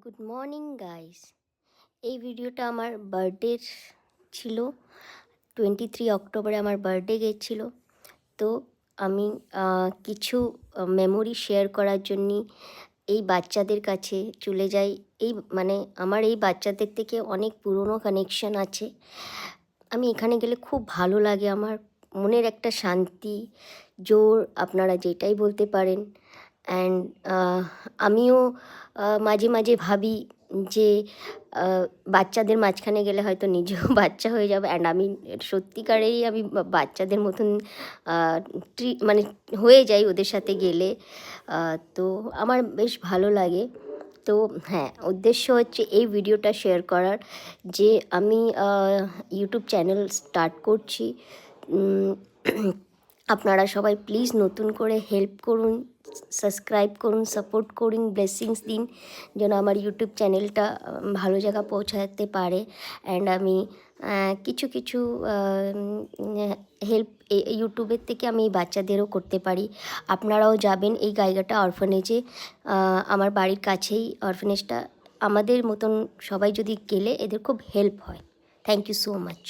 Good morning guys. এই ভিডিওটা আমার বার্থডের ছিল। 23 অক্টোবরে আমার বার্থডে গেছিলো। তো আমি কিছু মেমোরি শেয়ার করার জন্যে এই বাচ্চাদের কাছে চলে যাই। মানে আমার এই বাচ্চাদের থেকে অনেক পুরনো কানেকশন আছে। আমি এখানে গেলে খুব ভালো লাগে, আমার মনের একটা শান্তি, জোর, আপনারা যেটাই বলতে পারেন। অ্যান্ড আমিও মাঝে মাঝে ভাবি যে বাচ্চাদের মাঝখানে গেলে হয়তো নিজেও বাচ্চা হয়ে যাবে। অ্যান্ড আমি সত্যিকারেরই আমি বাচ্চাদের মতন মানে হয়ে যাই ওদের সাথে গেলে। তো আমার বেশ ভালো লাগে। তো হ্যাঁ, উদ্দেশ্য হচ্ছে এই ভিডিওটা শেয়ার করার যে আমি ইউটিউব চ্যানেল স্টার্ট করছি। আপনারা সবাই প্লিজ নতুন করে হেল্প করুন, সাবস্ক্রাইব করুন, সাপোর্ট করুন, ব্লেসিংস দিন যেন আমার ইউটিউব চ্যানেলটা ভালো জায়গা পৌঁছাতে পারে। অ্যান্ড আমি কিছু কিছু হেল্প ইউটিউবের থেকে আমি এই বাচ্চাদেরও করতে পারি। আপনারাও যাবেন এই গাইঘাটা অরফানেজে, আমার বাড়ির কাছেই অরফানেজটা। আমাদের মতন সবাই যদি গেলে এদের খুব হেল্প হয়। Thank you so much.